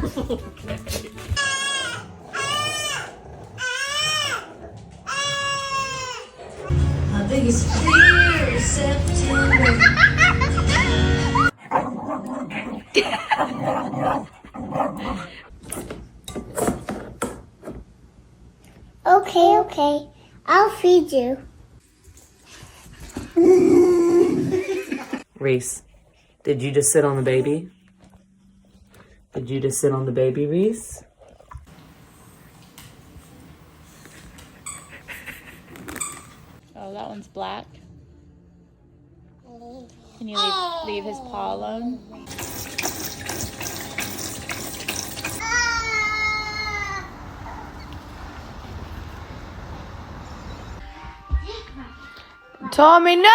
My biggest fear is September. Okay. I'll feed you. Reese, did you just sit on the baby? Did you just sit on the baby, Reese? Oh, that one's black. Can you leave his paw alone? Tommy, no!